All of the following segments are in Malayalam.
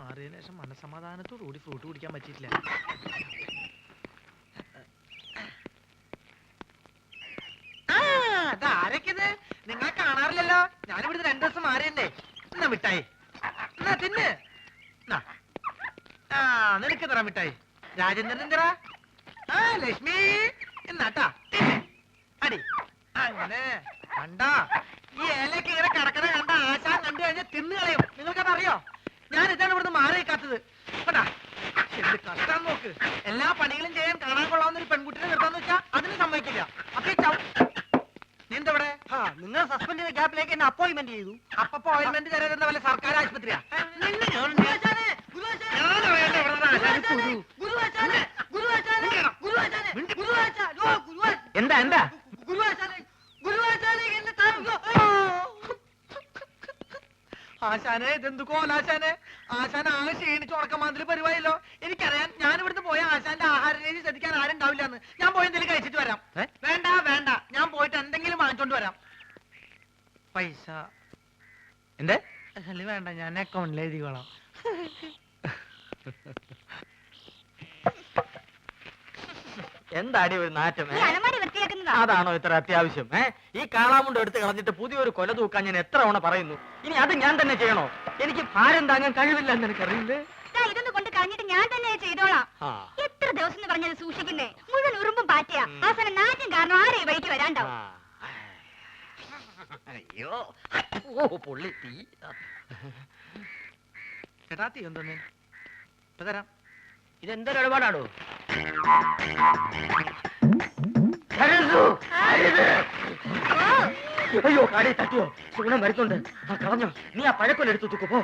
മാറിയതിനു ശേഷം മനസമാധാനത്തോടു കൂടി ഫ്രൂട്ട് കുടിക്കാൻ പറ്റിയിട്ടില്ല. ആരൊക്കെത്? നിങ്ങളെ കാണാറില്ലല്ലോ. ഞാനിവിടുന്ന് 2 ദിവസം മാറിയല്ലേ. എന്നാ മിഠായി, എന്നാ തിന്ന്. നിനക്ക് തരാം മിഠായി. രാജേന്ദ്രൻ എന്തിനാ? ലക്ഷ്മി എന്നാട്ടാ അടി. അങ്ങനെ കണ്ടാ ഈ ഏലക്ക് ഇങ്ങനെ കിടക്കണ കണ്ട ആശാൻ കണ്ടു കഴിഞ്ഞാൽ തിന്നു കളയും. നിങ്ങൾക്കതറിയോ? ഞാൻ ഇതാണ് ഇവിടുന്ന് മാറി നിൽക്കാത്തത്. കേട്ടാ എന്ത് കഷ്ടം നോക്ക്. എല്ലാ പണികളും ചെയ്യാൻ കാണാൻ കൊള്ളാവുന്ന ഒരു പെൺകുട്ടിനെ നിർത്താന്ന് വെച്ചാൽ അതിന് സമ്മതിക്കില്ല. അപ്പൊ നീ എന്തവിടെ? നിങ്ങൾ സസ്പെൻഡ് ചെയ്ത ഗ്യാപ്പിലേക്ക് എന്നെ അപ്പോയിന്റ്മെന്റ് ചെയ്തു. അപ്പൊ അപ്പോയിന്റ്മെന്റ് തരാതെന്താ വല്ല സർക്കാർ ആശുപത്രിയാ? എന്താ എന്താ ആശാനെ? ഇതെന്ത് കോലാശാനെ? ആശാൻ ആകെ ക്ഷീണിച്ച് ഉറക്കമാതിരി പരിപാടിയല്ലോ. എനിക്കറിയാം. ഞാൻ ഇവിടുന്ന് പോയ ആശാന്റെ ആഹാര രീതി ശ്രദ്ധിക്കാൻ ആരുണ്ടാവില്ലെന്ന്. ഞാൻ പോയി എന്തെങ്കിലും കഴിച്ചിട്ട് വരാം. വേണ്ട വേണ്ട, ഞാൻ പോയിട്ട് എന്തെങ്കിലും വാങ്ങിച്ചോണ്ട് വരാം. പൈസ എന്തേ? വേണ്ട, ഞാൻ അക്കൗണ്ടിൽ എഴുതിക്കോളാം. എന്താടി ഒരു നാറ്റം? അതാണോ ഇത്ര അത്യാവശ്യം? ഈ കാളാമുണ്ട് എടുത്ത് കളഞ്ഞിട്ട് പുതിയൊരു കൊല തൂക്കാൻ ഞാൻ എത്ര തവണ പറയുന്നു. ഇനി അത് ഞാൻ തന്നെ ചെയ്യണോ? എനിക്ക് ഭാരം താങ്ങാൻ കഴിവില്ല എന്ന് എനിക്കറിയില്ലേ. ഇതൊന്നും കൊണ്ട് കളഞ്ഞിട്ട് ഞാൻ തന്നെ ചെയ്തോളാം. എത്ര ദിവസം എന്ന് പറഞ്ഞത് സൂക്ഷിക്കുന്നേ? മുഴുവൻ ഉറുമ്പും പാറ്റയാ. അവസാനം നാറ്റം കാരണം ആരെ വഴിക്ക് വരാണ്ടാവും. അയ്യോ പൊള്ളി തീ. ചേട്ടാ തീ എന്തോന്നേ? ഇപ്പൊ തരാം. ഇതെന്തൊരു ഇടപാടാണോ? അയ്യോ കാടി തട്ടിയോ? സുഗുണം വരുന്നുണ്ട്. കളഞ്ഞോ? നീ ആ പഴക്കൊല്ലെടുത്ത് തൂക്കു പോ.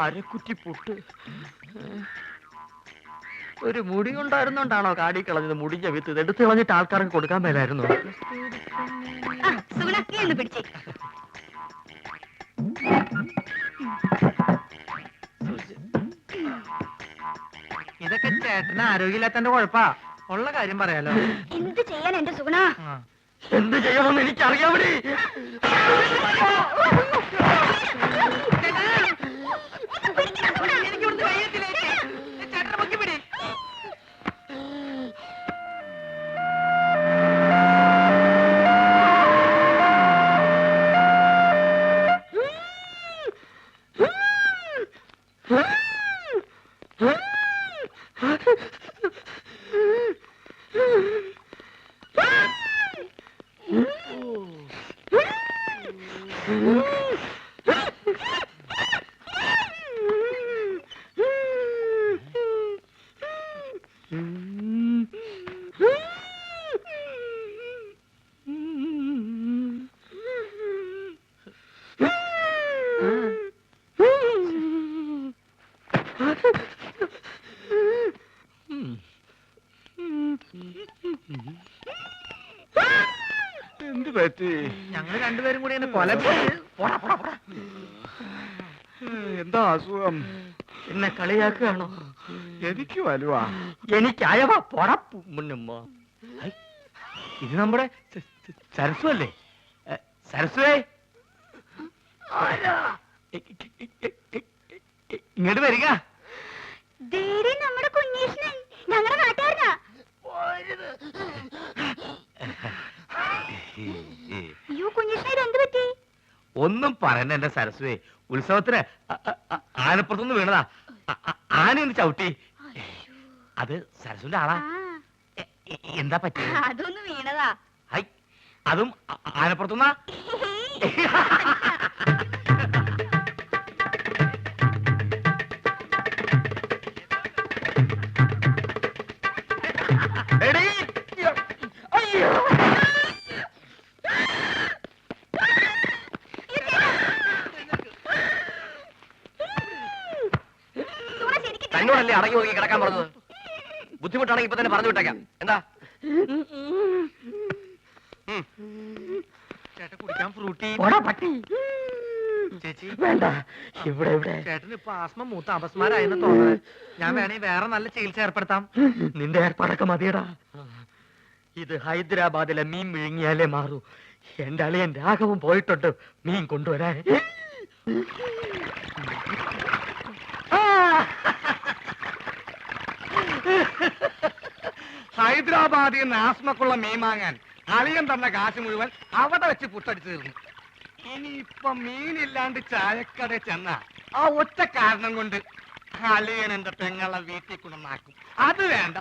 അരക്കുറ്റി പുട്ട്. ഒരു മുടി കൊണ്ടായിരുന്നോണ്ടാണോ കാടി കളഞ്ഞത്? മുടിഞ്ഞ വിത്ത് എടുത്ത് കളഞ്ഞിട്ട് ആൾക്കാർക്ക് കൊടുക്കാൻ മേലായിരുന്നു. ഇതൊക്കെ ചേട്ടന് ആരോഗ്യമില്ലാത്തന്റെ കുഴപ്പാ. ഉള്ള കാര്യം പറയാലോ. എന്ത് ചെയ്യാൻ എന്റെ സുഗുണ? എന്ത് ചെയ്യണമെന്ന് എനിക്കറിയാം. എന്ത് പറ്റി? ഞങ്ങൾ രണ്ടുപേരും കൂടി കൊല. എന്താ അസുഖം? എന്നെ കളിയാക്കുകയാണോ? എനിക്ക് വലുവാ. എനിക്ക് അയവ പൊടപ്പു മുന്നമ്മ. ഇത് നമ്മുടെ സരസു അല്ലേ? സരസുവേ, ഇങ്ങോട്ട് വരിക. നമ്മുടെ കുഞ്ഞീഷ്ണൻ ഞങ്ങളുടെ നാട്ടുകാരനാ. അയ്യോ കുഞ്ഞീഷ്ണ, ഇതെന്ത് പറ്റി? ഒന്നും പറയണ്ട എന്റെ സരസ്വേ. ഉത്സവത്തിന് ആനപ്പുറത്തുനിന്ന് വീണതാ. ആനയൊന്ന് ചവിട്ടി. അത് സരസ്വന്റെ ആളാ. എന്താ പറ്റി? അതൊന്ന് വീണതാ. അതും ആനപ്പുറത്തുനിന്നാ? തന്നോടല്ലേ അടങ്ങി ഒതുങ്ങി കിടക്കാൻ പറഞ്ഞത്? ബുദ്ധിമുട്ടാണെങ്കിൽ ഇപ്പൊ തന്നെ പറഞ്ഞു വിട്ടേക്കാം. എന്താ ചേട്ടാ കുടിക്കാൻ ഫ്രൂട്ടി? പട്ടി ചേച്ചി വേണ്ട, ഇവിടെ ഇവിടെ. ചേട്ടന് ഇപ്പൊ ആസ്മ മൂത്ത അപസ്മാരായെന്ന് തോന്നുന്നത്. ഞാൻ വേണമെങ്കിൽ വേറെ നല്ല ചികിത്സ ഏർപ്പെടുത്താം. നിന്റെ ഏർപ്പാടൊക്കെ മതിയടാ. ഇത് ഹൈദരാബാദിലെ മീൻ വിഴുങ്ങിയാലേ മാറൂ. എന്റെ അളിയൻ രാഘവൻ പോയിട്ടുണ്ട് മീൻ കൊണ്ടുവരാൻ. ഹൈദരാബാദിൽ നിന്ന് ആസ്മക്കുള്ള മീൻ വാങ്ങാൻ അളിയൻ തന്ന കാശ് മുഴുവൻ അവിടെ വെച്ച് പുട്ടടിച്ചു തീർന്നു. ഇനിയിപ്പൊ മീനില്ലാണ്ട് ചായക്കട ചെന്ന ആ ഒറ്റ കാരണം കൊണ്ട് അളിയൻ എന്റെ പെങ്ങളെ വീട്ടിൽ കൊണ്ടുവന്നാക്കും. അത് വേണ്ട.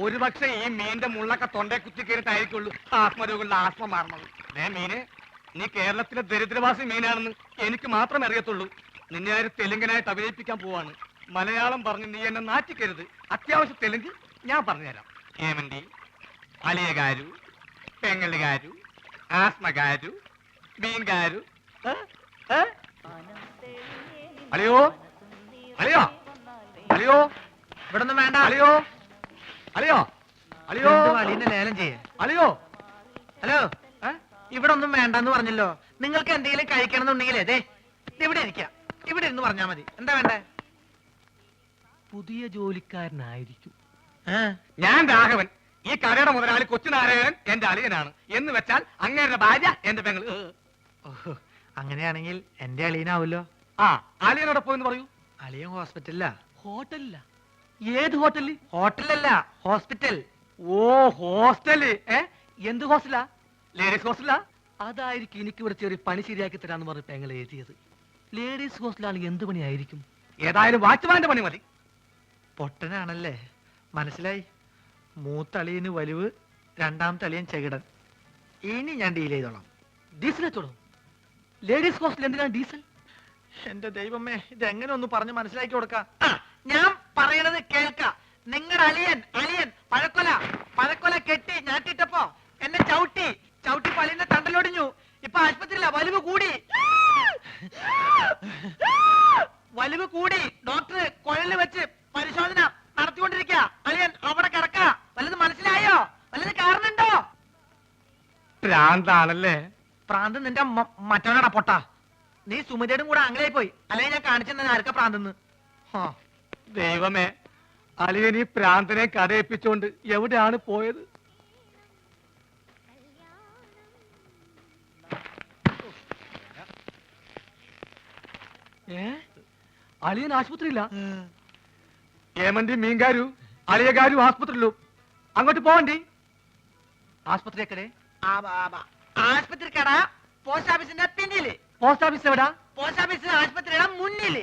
ഒരുപക്ഷെ ഈ മീന്റെ മുള്ളൊക്കെ തൊണ്ടേ കുത്തി കയറിട്ടായിരിക്കുള്ളൂ ആത്മരോഗങ്ങളുടെ ആസ്മ മാറണത്. മീന്, നീ കേരളത്തിലെ ദരിദ്രവാസി മീനാണെന്ന് എനിക്ക് മാത്രമേ അറിയത്തുള്ളൂ. നിന്നെ ആര് തെലുങ്കനായിട്ട് അഭിനയിപ്പിക്കാൻ പോവാണ്. മലയാളം പറഞ്ഞ് നീ എന്നെ നാറ്റിക്കരുത്. അത്യാവശ്യം തെലുങ്ക് ഞാൻ പറഞ്ഞുതരാം. ఏమండి అలియ గారు, పెంగళ గారు, ఆస్మ గారు, మీన్ గారు. అలియో అలియో అలియో ഇവിടെ ഒന്നും വേണ്ട. అలియో అలియో అలియో അളിയനെ ലേലം ചെയ്യേ. అలియో. ഹലോ, ഇവിടെ ഒന്നും വേണ്ടെന്ന് പറഞ്ഞല്ലോ. നിങ്ങൾക്ക് എന്തെങ്കിലും കഴിക്കണമെന്നുണ്ടെങ്കിലേ ദേ ഇവിടെ ഇരിക്കാം. ഇവിടെ ഇരുന്ന് പറഞ്ഞാ മതി. എന്താ വേണ്ടേ? പുതിയ ജോലിക്കാരനായിരിക്കും. ആ, ഞാൻ രാഘവൻ. ഈ കടയുടെ മുതലാളി കൊച്ചുനാരായണൻ എന്റെ അളിയനാണ്. എന്ന് വെച്ചാൽ അങ്ങേരുടെ ഭാര്യ എന്റെ പെങ്ങൾ. ഓഹോ, അങ്ങനെയാണെങ്കിൽ എന്റെ അളിയനാവല്ലോ. ആ, അളിയനോടൊപ്പം എന്ന് പറയൂ. അളിയൻ ഹോസ്പിറ്റലിലാ. ഹോട്ടലില്ല. ഏത് ഹോട്ടലിൽ? ഹോട്ടലല്ല, ഹോസ്പിറ്റൽ. ഓ, ഹോസ്റ്റല്. എന്ത് ഹോസ്റ്റലാ? ലേഡീസ് ഹോസ്റ്റലാ? അതായിരിക്കും എനിക്ക് ഇവിടെ ചെറിയ പണി ശരിയാക്കി തരാന്ന് പറഞ്ഞ് പെങ്ങൾ എഴുതിയത്. ലേഡീസ് ഹോസ്റ്റലാണെങ്കിൽ എന്ത് പണിയായിരിക്കും? ഏതായാലും വാച്ച്മാന്റെ പണി മതി. പൊട്ടനാണല്ലേ, മനസ്സിലായി. മൂത്തളിയന് വലിവ്, രണ്ടാമത്തെ അളിയൻ ചെകിടൻ. ഇനി ഞാൻ ഡീൽ ചെയ്തോളാം. ഡീസൽ വെച്ചോളൂ. ലേഡീസ് ഹോസ്റ്റൽ എന്തിനാണ് ഡീസൽ? എന്റെ ദൈവമേ, ഇത് എങ്ങനെ ഒന്ന് പറഞ്ഞ് മനസ്സിലാക്കി കൊടുക്കാം. ഞാൻ പറയണത് കേൾക്ക. നിങ്ങളുടെ അളിയൻ പഴക്കൊല കെട്ടി ഞാറ്റിട്ടപ്പോ എന്നെ ചവിട്ടി പള്ളിന്റെ തണ്ടലൊടിഞ്ഞു. ഇപ്പൊ ആശുപത്രിയില. വലിവ് കൂടി. ഡോക്ടർ കുഴലിൽ വെച്ച് പരിശോധന നടത്തിക്കൊണ്ടിരിക്കുക. അളിയൻ അവിടെ കിടക്ക. വല്ലത് മനസ്സിലായോ? വല്ലത് കാരണുണ്ടോ? ഭ്രാന്താണല്ലേ? പ്രാന്ത് നിന്റെ മറ്റവനാടാ പൊട്ട. നീ സുമിതയുടെ കൂടെ ആംഗ്ലായി പോയി. അല്ലെങ്കിൽ ഞാൻ കാണിച്ചെന്ന ആർക്കാ പ്രാന്തെന്ന്. ദൈവമേ, അളിയൻ ഈ പ്രാന്തനെ കഥയിപ്പിച്ചോണ്ട് എവിടെയാണ് പോയത്? അളിയൻ ആശുപത്രിയില്ല. ഏമന്റി മീൻകാരു അളിയകാരു ആസ്പത്രിയിലും. അങ്ങോട്ട് പോവണ്ടി. ആസ്പത്രി എക്കടെ? ആശുപത്രി കട പോസ്റ്റ് ഓഫീസിന്റെ പിന്നില്. പോസ്റ്റ് ഓഫീസ് എവിടാ? പോസ്റ്റ് ഓഫീസ് ആശുപത്രിയുടെ മുന്നില്.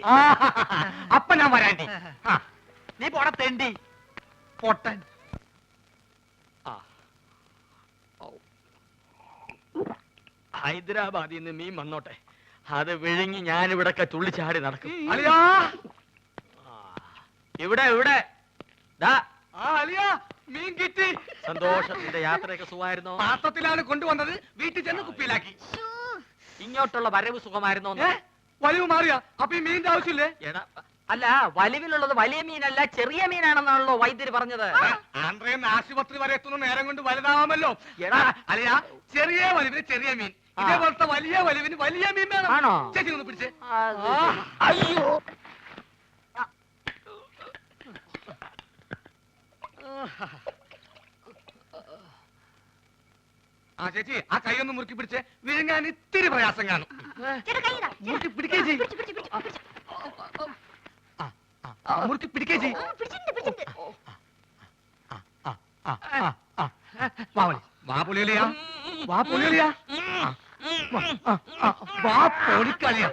അപ്പൊ ഞാൻ വരാണ്ടി. നീ പോട തെണ്ടി പൊട്ടൻ. ഹൈദരാബാദിൽ നിന്ന് മീൻ വന്നോട്ടെ, അത് വിഴുങ്ങി ഞാനിവിടൊക്കെ തുള്ളിച്ചാടി നടക്കും. അളിയാ, ഇവിടെ ദാ അളിയാ, മീൻ കിട്ടി. സന്തോഷത്തിന്റെ യാത്രയൊക്കെ സുഖമായിരുന്നോ? പാത്രത്തിലാണ് കൊണ്ടുവന്നത്. വീട്ടിൽ ചെന്ന് കുപ്പിയിലാക്കി. ഇങ്ങോട്ടുള്ള വരവ് സുഖമായിരുന്നോ? വലിവ് മാറിയാ? അപ്പൊ ഈ മീനിന്റെ ആവശ്യമില്ലേ? എടാ, അല്ല, വലിവിലുള്ളത് വലിയ മീനല്ല ചെറിയ മീനാണെന്നാണല്ലോ വൈദ്യര് പറഞ്ഞത്. ആന്ധ്രയിൽ ആശുപത്രി വരെ എത്തുന്ന നേരം കൊണ്ട് വലുതാവാമല്ലോ. എടാ, അളിയാ, ചെറിയ വലിവിന് ചെറിയ മീൻ, ഇതേപോലത്തെ വലിയ വലിവിന് വലിയ മീൻ വേണം. ആണോ? ചേച്ചി ഒന്ന് പിടിച്ചേ. അയ്യോ, ആ ചേച്ചി, ആ കൈ ഒന്ന് മുറുക്കി പിടിച്ചേ. വിഴുങ്ങാൻ ഇത്തിരി പ്രയാസം കാണും. മുറുക്കി പിടിക്കേ ചെയ്. മുറുക്കി പിടിക്കേ ചെയ്. വാ പൊളിയലിയാ, വാ പൊളിയലിയാ, വാ പൊളിക്കളിയാ.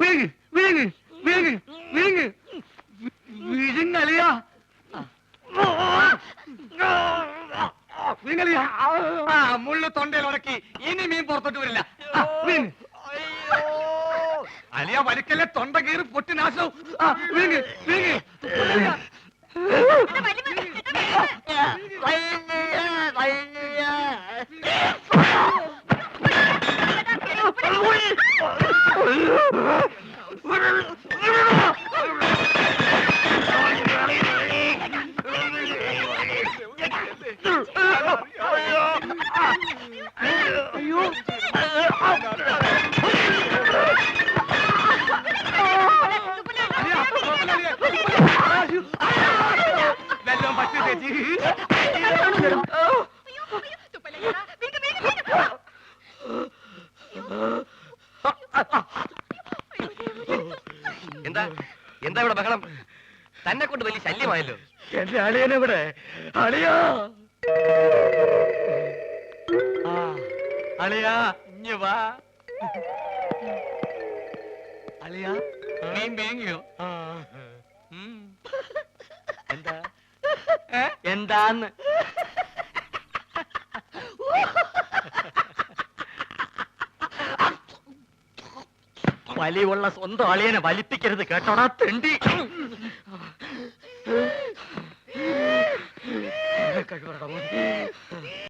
വിഴുങ്ങ് വിഴുങ്ങ് വിഴുങ്ങ് വിഴുങ്ങ് വിഴുങ്ങലിയാ, വിഴുങ്ങലിയാ. മുള്ളു തൊണ്ടയിൽ ഉടക്കി. ഇനി മീൻ പുറത്തോട്ട് വരില്ല. വിഴുങ്ങ്. അലിയ വലിക്കല്ലേ, തൊണ്ട കീറി പൊട്ടി നാശവും. വിഴുങ്ങ് വിഴുങ്ങ്. എന്താ എന്താ ഇവിടെ ബഹളം? തന്നെ കൊണ്ട് വലിയ ശല്യമായല്ലോ. എന്റെ അളിയനെവിടെ? അളിയാ, അളിയാ, ഇഞ്ഞ് വാ. അളിയാ മീൻ വേങ്ങിയോ? എന്താ എന്താന്ന്? വലിയുള്ള സ്വന്തം അളിയനെ വലിപ്പിക്കരുത് കേട്ടോടാ തെണ്ടി.